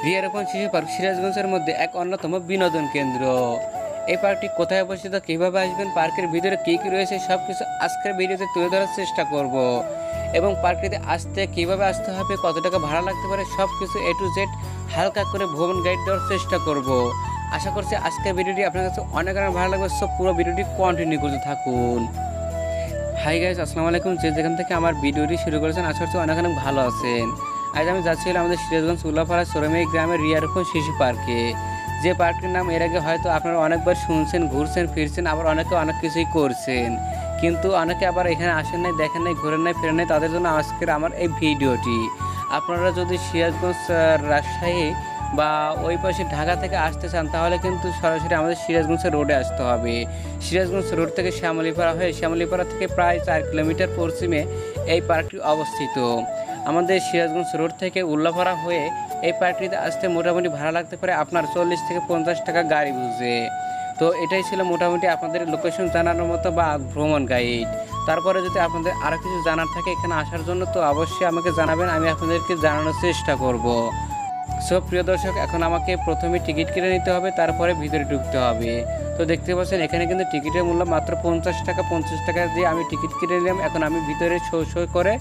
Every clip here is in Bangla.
রিয়ারোপণ শিশু পার্ক সিরাজগঞ্জের মধ্যে এক অন্যতম বিনোদন কেন্দ্র। এই পার্কটি কোথায় অবস্থিত, কীভাবে আসবেন, পার্কের ভিতরে কী কী রয়েছে সব কিছু আজকের ভিডিওতে তুলে ধরার চেষ্টা করব। এবং পার্কটিতে আসতে কীভাবে আসতে হবে, কত টাকা ভাড়া লাগতে পারে, সব কিছু এ টু জেড হালকা করে ভ্রমণ গাইড দেওয়ার চেষ্টা করব। আশা করছি আজকের ভিডিওটি আপনার কাছে অনেক ভালো লাগবে। সব পুরো ভিডিওটি কন্টিনিউ করতে থাকুন। হাই গাইস, আসসালামু আলাইকুম। যেখান থেকে আমার ভিডিওটি শুরু করেছেন আশা করছি অনেক ভালো আছেন। আজ আমি যাচ্ছিলাম আমাদের সিরাজগঞ্জ উল্লাপাড়া সোরামেই গ্রামের রিয়ারোপণ শিশু পার্কে। যে পার্কটির নাম এর আগে হয়তো আপনারা অনেকবার শুনছেন, ঘুরছেন ফিরছেন, আবার অনেকে অনেক কিছুই করছেন, কিন্তু অনেকে আবার এখানে আসেন নাই, দেখেন নাই, ঘুরেন নাই, ফেরেন নাই। তাদের জন্য আজকের আমার এই ভিডিওটি। আপনারা যদি সিরাজগঞ্জ, রাজশাহী বা ওই পাশে ঢাকা থেকে আসতে চান তাহলে কিন্তু সরাসরি আমাদের সিরাজগঞ্জ রোডে আসতে হবে। সিরাজগঞ্জ রোড থেকে শ্যামলীপাড়া হয়ে শ্যামলীপাড়া থেকে প্রায় 4 কিলোমিটার পশ্চিমে এই পার্কটি অবস্থিত। আমাদের সিরাজগঞ্জ রোড থেকে উল্লাপাড়া হয়ে এই পার্কটিতে আসতে মোটামুটি ভাড়া লাগতে পারে আপনার 40 থেকে 50 টাকা গাড়ি বুঝে। তো এটাই ছিল মোটামুটি আপনাদের লোকেশন জানানোর মতো বা ভ্রমণ গাইড। তারপরে যদি আপনাদের আরও কিছু জানার থাকে এখানে আসার জন্য, তো অবশ্যই আমাকে জানাবেন, আমি আপনাদেরকে জানানোর চেষ্টা করব। সব প্রিয় দর্শক, এখন আমাকে প্রথমে টিকিট কেটে নিতে হবে, তারপরে ভিতরে ঢুকতে হবে। তো দেখতে পাচ্ছেন এখানে কিন্তু টিকিটের মূল্য মাত্র 50 টাকা। 50 টাকা দিয়ে আমি টিকিট কেটে নিলাম। এখন আমি ভিতরে শো করে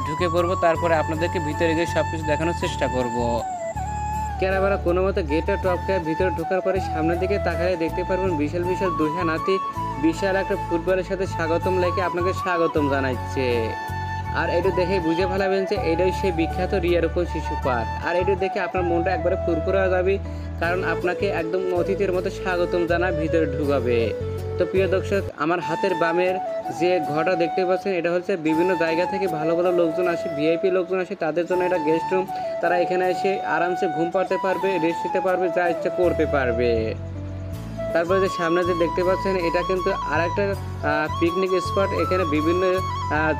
ঢুকে পড়বো, তারপরে আপনাদেরকে ভিতরে গিয়ে সব কিছু দেখানোর চেষ্টা করব। কেরাবারা কোনো মতো গেটে টপকে ভিতরে ঢোকার পরে সামনের দিকে তাকালে দেখতে পারবেন বিশাল বিশাল দুইটা নাতি বিশাল একটা ফুটবলের সাথে স্বাগতম লেখে আপনাকে স্বাগতম জানাচ্ছে। আর এটা দেখে বুঝে ফেলাবেন যে এটাই সেই বিখ্যাত রিয়ারোপণ শিশু পার্ক। আর এটা দেখে আপনার মনটা একবারে ফুরফুরে হয়ে যাবে, কারণ আপনাকে একদম অতিথির মতো স্বাগতম জানা ভিতরে ঢুকাবে। তো প্রিয় দর্শক, আমার হাতের বামের যে ঘরটা দেখতে পাচ্ছেন এটা হচ্ছে বিভিন্ন জায়গা থেকে ভালো ভালো লোকজন আসে, ভিআইপি লোকজন আসে, তাদের জন্য এটা গেস্ট রুম। তারা এখানে এসে আরামসে ঘুম পাড়তে পারবে, রেস্ট নিতে পারবে, যা ইচ্ছা করতে পারবে। তারপরে যে সামনে যে দেখতে পাচ্ছেন এটা কিন্তু আরেকটা পিকনিক স্পট। এখানে বিভিন্ন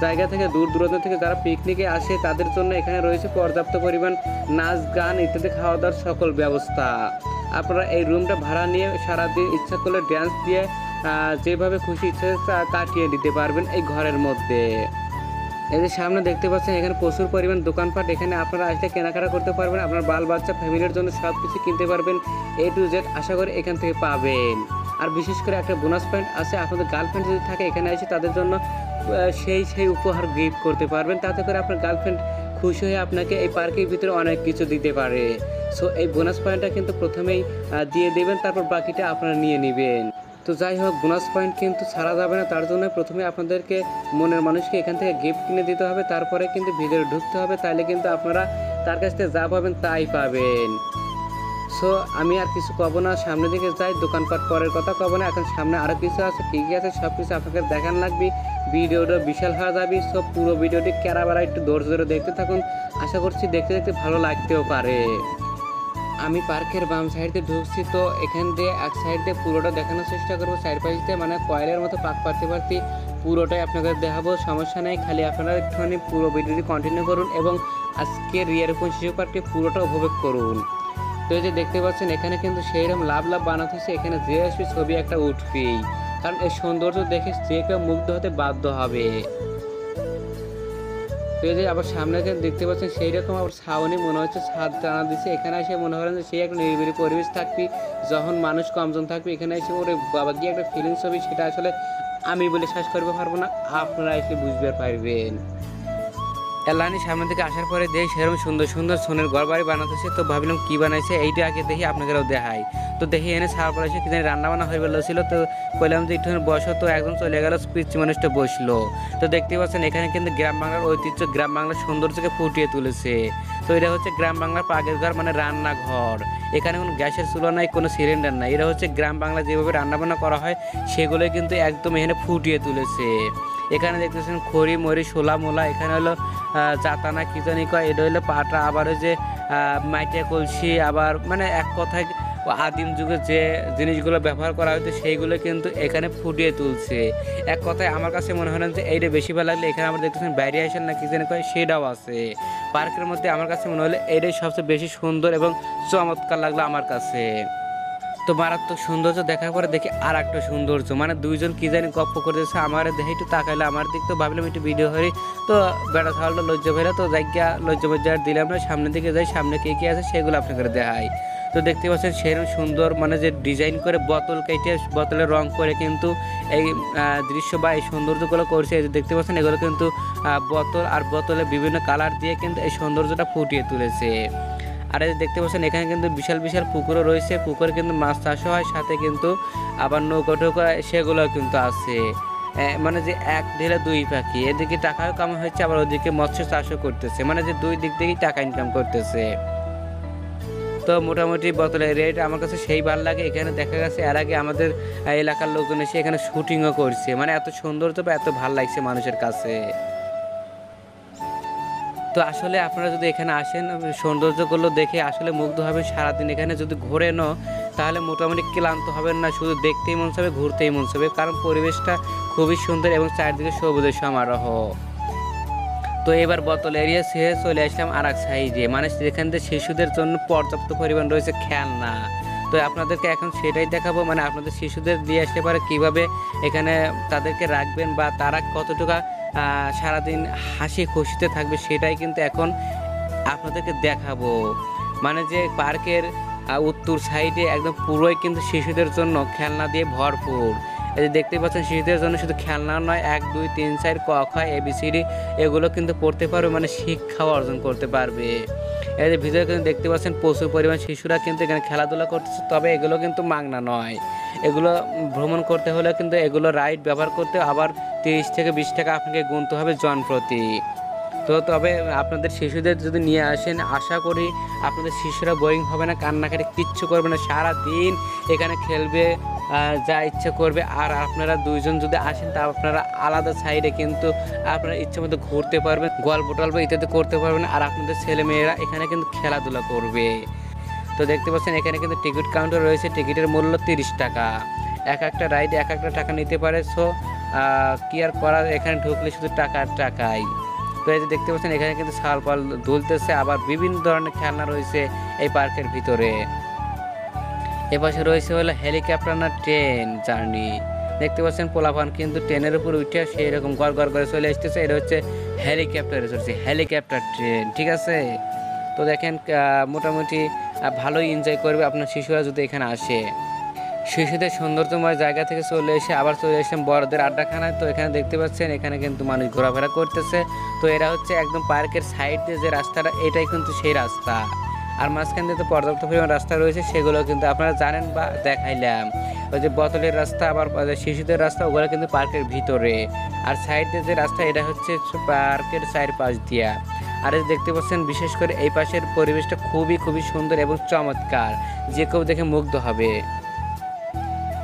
জায়গা থেকে দূর দূরান্ত থেকে যারা পিকনিকে আসে তাদের জন্য এখানে রয়েছে পর্যাপ্ত পরিমাণ নাচ গান ইত্যাদি খাওয়া দাওয়ার সকল ব্যবস্থা। আপনারা এই রুমটা ভাড়া নিয়ে সারাদিন ইচ্ছা করলে ড্যান্স দিয়ে যেভাবে খুশি ইচ্ছা কাটিয়ে দিতে পারবেন এই ঘরের মধ্যে। এই যে সামনে দেখতে পাচ্ছেন এখানে প্রচুর পরিমাণ দোকানপাট। এখানে আপনারা আসলে কেনাকাটা করতে পারবেন, আপনার বাল বাচ্চা ফ্যামিলির জন্য সব কিছু কিনতে পারবেন, এ টু জেড আশা করি এখান থেকে পাবেন। আর বিশেষ করে একটা বোনাস পয়েন্ট আছে, আপনাদের গার্লফ্রেন্ড যদি থাকে এখানে এসে তাদের জন্য সেই উপহার গিফট করতে পারবেন। তাতে করে আপনার গার্লফ্রেন্ড খুশি হয়ে আপনাকে এই পার্কের ভিতরে অনেক কিছু দিতে পারে। সো এই বোনাস পয়েন্টটা কিন্তু প্রথমেই দিয়ে দেবেন, তারপর বাকিটা আপনারা নিয়ে নেবেন। তো যাই হোক, বোনাস পয়েন্ট কিন্তু ছাড়া যাবে না, তার জন্য প্রথমে আপনাদেরকে মনের মানুষকে এখান থেকে গিফট কিনে দিতে হবে, তারপরে কিন্তু ভিতরে ঢুকতে হবে। তাহলে কিন্তু আপনারা তার কাছ থেকে যা পাবেন তাই পাবেন। সো আমি আর কিছু কব না, সামনের দিকে যাই। দোকানপাট পরের কথা কব না, এখন সামনে আরও কিছু আছে, কী কী আছে সব কিছু আপনাকে দেখান লাগবে। ভিডিওটা বিশাল হয়ে যাবে। সব পুরো ভিডিওটি কেরাবেলা একটু ধৈর্য ধরে দেখতে থাকুন, আশা করছি দেখতে দেখতে ভালো লাগতেও পারে। আমি পার্কের বাম সাইডে ঢুকছি, তো এখান দিয়ে এক সাইড দিয়ে পুরোটা দেখানোর চেষ্টা করবো। সাইড পাশ দিয়ে মানে কয়েলের মতো পাক পারতে পারতে পুরোটাই আপনাকে দেখাবো, সমস্যা নেই। খালি আপনারা একটুখানি পুরো ভিডিওটি কন্টিনিউ করুন এবং আজকের রিয়ারোপণ শিশু পার্কটি পুরোটা উপভোগ করুন। তো এই যে দেখতে পাচ্ছেন এখানে কিন্তু সেইরকম লাভ বানাতে হচ্ছে, এখানে যে আসবে ছবি একটা উঠবেই, কারণ এই সৌন্দর্য দেখে যে কেউ মুগ্ধ হতে বাধ্য হবে। তো এই যে আবার সামনে দেখতে পাচ্ছেন সেই রকম আবার ছাউনি, মনে হচ্ছে ছাদ টানা দিচ্ছে। এখানে এসে মনে করেন যে সেই একটা নিরিবিলি পরিবেশ থাকবে, যখন মানুষ কমজন থাকবে এখানে এসে ওরে বাবা গিয়ে একটা ফিলিংস হবে, সেটা আসলে আমি বলে শেষ করতে পারবো না, আপনারা এসে বুঝতে পারবেন। এলানি সামনে থেকে আসার পরে দেখি সেরকম সুন্দর সুন্দর সোনের ঘর বাড়ি বানাতেছে। তো ভাবলাম কি বানাইছে এইটা আগে দেখি আপনাদেরও দেখাই। তো দেখি এনে সারা পরে এসে কি জানি রান্না বান্না হয়ে ছিল। তো বললাম যে একটু বসো, তো একজন চলে গেল, পিচ্ছি মানুষটা বসলো। তো দেখতে পাচ্ছেন এখানে কিন্তু গ্রাম বাংলার ঐতিহ্য, গ্রাম বাংলার সৌন্দর্যকে ফুটিয়ে তুলেছে। তো এটা হচ্ছে গ্রাম বাংলার পাকের ঘর, মানে রান্নাঘর। এখানে কোনো গ্যাসের চুলা নাই, কোনো সিলিন্ডার নাই। এটা হচ্ছে গ্রাম বাংলা যেভাবে রান্নাবান্না করা হয় সেগুলোই কিন্তু একদম এখানে ফুটিয়ে তুলেছে। এখানে দেখতেছেন খড়ি মরি শোলা মোলা, এখানে হলো চাতানা কি জানি কয়, এটা হলো পাটা, আবার ওই যে মাটিয়া কলসি, আবার মানে এক কথায় আদিম যুগে যে জিনিসগুলো ব্যবহার করা হতো সেইগুলো কিন্তু এখানে ফুটিয়ে তুলছে। এক কথায় আমার কাছে মনে হয় না যে এইটা বেশি ভালো লাগলে এখানে আমরা দেখতেছেন ভ্যারিয়েশন না কি জানি কয় সেটাও আছে পার্কের মধ্যে। আমার কাছে মনে হলো এইটাই সবচেয়ে বেশি সুন্দর এবং চমৎকার লাগলো আমার কাছে। তো মারাত্মক সৌন্দর্য দেখার পরে দেখি আর একটা সৌন্দর্য, মানে দুইজন কি জানি গপ্প করতেছে, আমার দেখে একটু তাকাইলো আমার দিক, তো ভাবলাম একটু ভিডিও করি। তো বেড়া থাকলো লজ্জা ভেরা, তো জায়গা লজ্জা মজ্জা আর দিলাম না, সামনের দিকে যাই, সামনে কে কে আছে সেগুলো আপনাকে দেখাই। তো দেখতে পাচ্ছেন সেরকম সুন্দর, মানে যে ডিজাইন করে বোতল কেটে বোতলে রং করে কিন্তু এই দৃশ্য বা এই সৌন্দর্যগুলো করছে। এই যে দেখতে পাচ্ছেন এগুলো কিন্তু বোতল আর বোতলে বিভিন্ন কালার দিয়ে কিন্তু এই সৌন্দর্যটা ফুটিয়ে তুলেছে। আর এই দেখতে পাচ্ছেন এখানে কিন্তু বিশাল বিশাল পুকুরও রয়েছে, পুকুরে কিন্তু মাছ চাষও হয়, সাথে কিন্তু আবার নৌকা টৌকা সেগুলো কিন্তু আছে। মানে যে এক ঢেলে দুই পাখি, এদিকে টাকাও কামাই হচ্ছে, আবার ওদিকে মৎস্য চাষও করতেছে, মানে যে দুই দিক থেকেই টাকা ইনকাম করতেছে। তো মোটামুটি বোতলের রেট আমার কাছে সেই ভালো লাগে। এখানে দেখা গেছে এর আগে আমাদের এলাকার লোকজন এসে এখানে শুটিংও করছে, মানে এত সৌন্দর্য বা এত ভালো লাগছে মানুষের কাছে। তো আসলে আপনারা যদি এখানে আসেন, সৌন্দর্যগুলো দেখে আসলে মুগ্ধ হবেন। সারাদিন এখানে যদি ঘোরেন তাহলে মোটামুটি ক্লান্ত হবেন না, শুধু দেখতেই মন চাবে, ঘুরতেই মন চাবে, কারণ পরিবেশটা খুবই সুন্দর এবং চারদিকে সবুজের সমারোহ। তো এবার বোতল এরিয়া ছেড়ে চলে আসলাম আর এক সাইডে, মানে যেখান থেকে শিশুদের জন্য পর্যাপ্ত পরিমাণ রয়েছে খেলনা। তো আপনাদেরকে এখন সেটাই দেখাবো, মানে আপনাদের শিশুদের দিয়ে আসতে পারে কীভাবে এখানে তাদেরকে রাখবেন বা তারা কতটুকু সারাদিন হাসি খুশিতে থাকবে, সেটাই কিন্তু এখন আপনাদেরকে দেখাবো। মানে যে পার্কের উত্তর সাইডে একদম পুরোই কিন্তু শিশুদের জন্য খেলনা দিয়ে ভরপুর। এই যে দেখতে পাচ্ছেন শিশুদের জন্য শুধু খেলনা নয়, 1 2 3 4 ক খ ABCD এগুলো কিন্তু পড়তে পারবে, মানে শিক্ষাও অর্জন করতে পারবে। এই যে ভিতরে কিন্তু দেখতে পাচ্ছেন প্রচুর পরিমাণ শিশুরা কিন্তু এখানে খেলাধুলা করতেছে, তবে এগুলো কিন্তু মাগনা নয়। এগুলো ভ্রমণ করতে হলে কিন্তু এগুলো রাইড ব্যবহার করতে আবার 30 থেকে 20 টাকা আপনাকে গুনতে হবে জনপ্রতি। তো তবে আপনাদের শিশুদের যদি নিয়ে আসেন, আশা করি আপনাদের শিশুরা বোরিং হবে না, কান্নাকাটি কিচ্ছু করবে না, সারা দিন এখানে খেলবে, যা ইচ্ছে করবে। আর আপনারা দুইজন যদি আসেন তা আপনারা আলাদা সাইডে কিন্তু আপনারা ইচ্ছে মতো ঘুরতে পারবেন, গল্প টল্প ইত্যাদি করতে পারবেন, আর আপনাদের ছেলেমেয়েরা এখানে কিন্তু খেলাধুলা করবে। তো দেখতে পাচ্ছেন এখানে কিন্তু টিকিট কাউন্টার রয়েছে, টিকিটের মূল্য 30 টাকা। একটা রাইড এক একটা টাকা নিতে পারে। সো কি আর করার, এখানে ঢুকলে শুধু টাকাই। তো এই যে দেখতে পাচ্ছেন এখানে কিন্তু শাল পাল দুলতেছে, আবার বিভিন্ন ধরনের খেলনা রয়েছে এই পার্কের ভিতরে। এপাশে রয়েছে হলো হেলিকপ্টার না ট্রেন জার্নি। দেখতে পাচ্ছেন পোলাপান কিন্তু ট্রেনের উপর উঠে সেই রকম গড় করে চলে আসতেছে। এটা হচ্ছে হেলিকপ্টার ট্রেন, ঠিক আছে। তো দেখেন মোটামুটি ভালোই এনজয় করবে আপনার শিশুরা যদি এখানে আসে। শিশুদের সৌন্দর্যময় জায়গা থেকে চলে এসে আবার চলে এসেছেন বড়দের আড্ডাখানায়। তো এখানে দেখতে পাচ্ছেন এখানে কিন্তু মানুষ ঘোরাফেরা করতেছে। তো এরা হচ্ছে একদম পার্কের সাইড দিয়ে যে রাস্তাটা, এটাই কিন্তু সেই রাস্তা। আর মাঝখান দিয়ে তো পর্যাপ্ত পরিমাণ রাস্তা রয়েছে, সেগুলো কিন্তু আপনারা জানেন বা দেখাইলাম। ওই যে বোতলের রাস্তা আবার শিশুদের রাস্তা, ওগুলো কিন্তু পার্কের ভিতরে। আর সাইড দিয়ে যে রাস্তা, এটা হচ্ছে পার্কের চারপাশ দিয়া। আর দেখতে পাচ্ছেন বিশেষ করে এই পাশের পরিবেশটা খুবই সুন্দর এবং চমৎকার, যে কেউ দেখে মুগ্ধ হবে।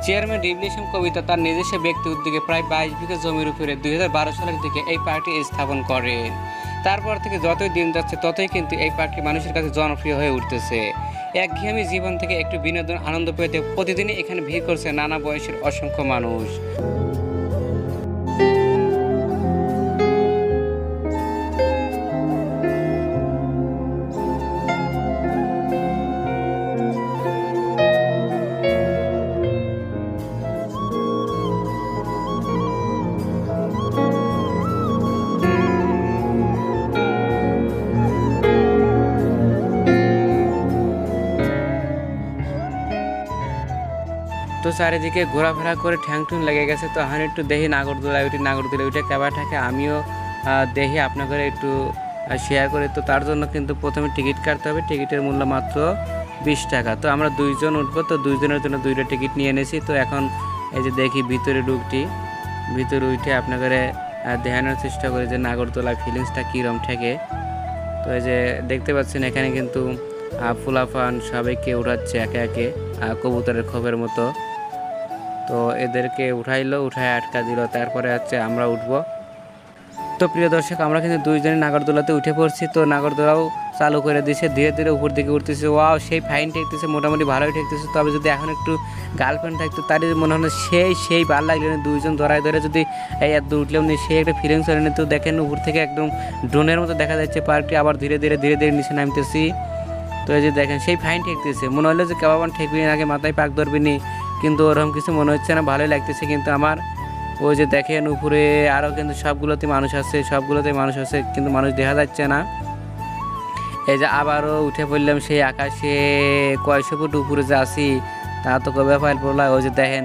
চেয়ারম্যান ডিভিলিয়াম কবিতা তার নিজস্ব ব্যক্তি উদ্যোগে প্রায় 22 বিঘা জমির উপরে 2012 সালের দিকে এই পার্কটি স্থাপন করেন। তারপর থেকে যতই দিন যাচ্ছে ততই কিন্তু এই পার্কটি মানুষের কাছে জনপ্রিয় হয়ে উঠতেছে। একঘেয়েমি জীবন থেকে একটু বিনোদন আনন্দ পেতে প্রতিদিনই এখানে ভিড় করছে নানা বয়সের অসংখ্য মানুষ। তো চারিদিকে ঘোরাফেরা করে ঠ্যাং লেগে গেছে। তো এখন একটু দেখি নাগরদোলায় উঠে কেবার থাকে, আমিও দেখি আপনাদের একটু শেয়ার করে। তো তার জন্য কিন্তু প্রথমে টিকিট কাটতে হবে, টিকিটের মূল্য মাত্র 20 টাকা। তো আমরা 2 জন উঠবো, তো 2 জনের জন্য 2টা টিকিট নিয়ে এনেছি। তো এখন এই যে দেখি ভিতরে ভিতরে উঠে আপনাদের দেখানোর চেষ্টা করি যে নাগরদোলার ফিলিংসটা কীরকম থাকে। তো এই যে দেখতে পাচ্ছেন এখানে কিন্তু ফুলাফান সবাইকে উঠাচ্ছে একে একে কবুতরের খোপের মতো। তো এদেরকে উঠায় আটকা দিল, তারপরে হচ্ছে আমরা উঠবো। তো প্রিয় দর্শক, আমরা কিন্তু 2 জনে নাগরদোলাতে উঠে পড়ছি। তো নাগরদোলাও চালু করে দিয়েছে, ধীরে ধীরে উপর দিকে উঠতেছে। ওয়াও, সেই ফাইন ঠেকতেছে, মোটামুটি ভালোই ঠেকতেছে। তবে যদি এখন একটু গার্লফ্রেন্ড থাকতো তারই মনে হয় সেই ভালো লাগলো। 2 জন ধরে যদি এই এত উঠলেও সেই একটা ফিলিংস হলে নিত। দেখেন উপর থেকে একদম ড্রোনের মতো দেখা যাচ্ছে পার্কটি, আবার ধীরে ধীরে নিচে নামতেছি। তো এই যে দেখেন সেই ফাইন ঠেকতেছে, মনে হলো যে কেবাবান ঠেকবি আগে মাথায় পাক ধরবি নি, কিন্তু ওরকম কিছু মনে হচ্ছে না, ভালোই লাগতেছে। কিন্তু আমার ওই যে দেখেন উপরে আরও কিন্তু সবগুলোতে মানুষ আছে, কিন্তু মানুষ দেখা যাচ্ছে না। এই যে আবারও উঠে পড়লাম সেই আকাশে, কয়শো ফুট উপরে যে আসি তা তো কবে ফাইল পড়লাম। ওই যে দেখেন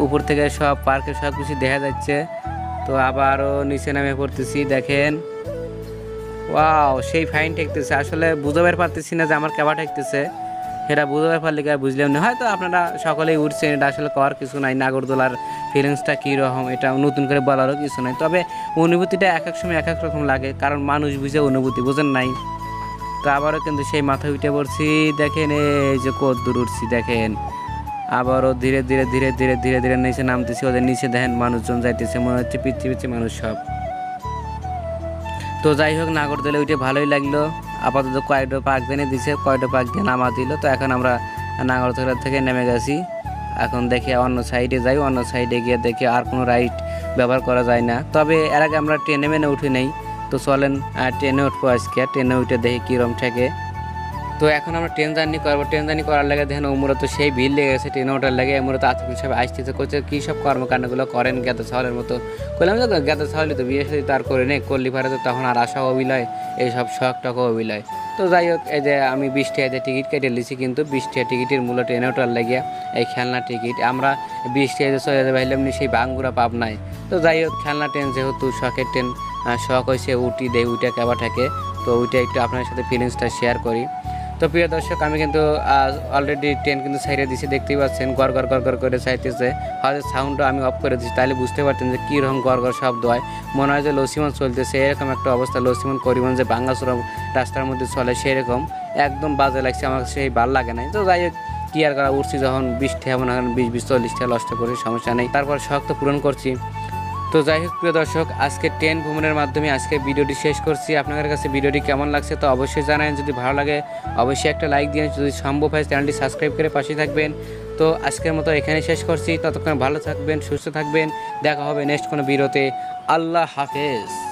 উপর থেকে সব পার্কের সব কিছু দেখা যাচ্ছে। তো আবারও নিচে নামে পড়তেছি, দেখেন ওয়াও সেই ফাইন ঠেকতেছে। আসলে বুঝাবার পারতেছি না যে আমার কেবা ঠেকতেছে, সেটা বুঝাবার পারলে বুঝলাম না। হয়তো আপনারা সকলেই উঠছেন, এটা আসলে করার কিছু নাই। নাগরদোলার ফিলিংসটা কীরকম এটা নতুন করে বলারও কিছু নাই, তবে অনুভূতিটা এক এক সময় এক এক রকম লাগে, কারণ মানুষ বুঝে অনুভূতি বোঝেন নাই। তো আবারও কিন্তু সেই মাথা উঠে পড়ছি, দেখেন এই যে কত দূর উঠছি, দেখেন আবারও ধীরে ধীরে ধীরে ধীরে ধীরে ধীরে নিচে নামতেছি। ওদের নিচে দেখেন মানুষজন যাইতেছে, মনে হচ্ছে পৃথিবীতে মানুষ সব। তো যাই হোক নাগরদোলে উঠে ভালোই লাগলো। আপাতত কয়েকটা পাক জেনে দিছে, কয়েকটা পাক দিয়ে নামা দিল। তো এখন আমরা নাগরদোলা থেকে নেমে গেছি। এখন দেখি অন্য সাইডে যাই, অন্য সাইডে গিয়ে দেখি আর কোনো রাইড ব্যবহার করা যায় না। তবে এর আগে আমরা ট্রেনে মেনে উঠে নেই। তো চলেন ট্রেনে উঠবো আজকে, ট্রেনে উঠে দেখি কীরকম থাকে। তো এখন আমরা ট্রেন জার্নি করবো। ট্রেন জার্নি করার লাগে দেখেন ওমরা তো সেই ভিড় লেগে গেছে, ট্রেনে ওঠার লাগে আমরা তো আত্মীয় সব আসতেছে, করছে কী সব কর্মকাণ্ডগুলো করেন গেদা ছাওয়ালের মতো। করলাম যে গেদা ছাওয়ালি তো বিয়ে সাথে তার করে নেই, করলি পারে তো তখন আর আশা অবিলয়, এইসব শখ টক অবিলয়। তো যাই হোক এই যে আমি 20 টাকা টিকিট কেটে নিয়েছি, কিন্তু 20 টাকা টিকিটের মূল্য ট্রেনে ওঠার লাগিয়া এই খেলনা টিকিট আমরা 20 টাকা চলে যেতে পারলাম নি সেই বাঙ্গুরা পাব নাই। তো যাই হোক খেলনা ট্রেন যেহেতু শখের ট্রেন, শখ হয়েছে উঠি দেয়, উইটা কেবা থাকে। তো ওইটা একটু আপনার সাথে ফিলিংসটা শেয়ার করি। তো প্রিয় দর্শক আমি কিন্তু অলরেডি ট্রেন কিন্তু সাইডে দিয়েছি, দেখতেই পাচ্ছেন গড় গড় গড় গড় করে চাইতেছে। হয়তো সাউন্ডটা আমি অফ করে দিচ্ছি, তাহলে বুঝতে পারতেন যে কীরকম গড় গড় শব্দ হয়। মনে হয় যে লসিমন চলতেছে, এরকম একটা অবস্থা। লসিমন করিমন যে বাঙ্গাচুরা রাস্তার মধ্যে চলে সেরকম একদম বাজে লাগছে, আমার সেই ভাল লাগে নাই। তো যাই হোক কি আর করা, উঠছি যখন 20 টাকা মনে হয় 20-40 টাকা লস করে সমস্যা নেই, তারপর শখ তো পূরণ করছি। তো যাই হোক প্রিয় দর্শক আজকে ট্রেন ভ্রমণের মাধ্যমে আজকে ভিডিওটি শেষ করছি। আপনাদের কাছে ভিডিওটি কেমন লাগছে তো অবশ্যই জানান, যদি ভালো লাগে অবশ্যই একটা লাইক দিন, যদি সম্ভব হয় চ্যানেলটি সাবস্ক্রাইব করে পাশে থাকবেন। তো আজকের মতো এখানে শেষ করছি, ততক্ষণ ভালো থাকবেন, সুস্থ থাকবেন, দেখা হবে নেক্সট কোনো ভিডিওতে। আল্লাহ হাফেজ।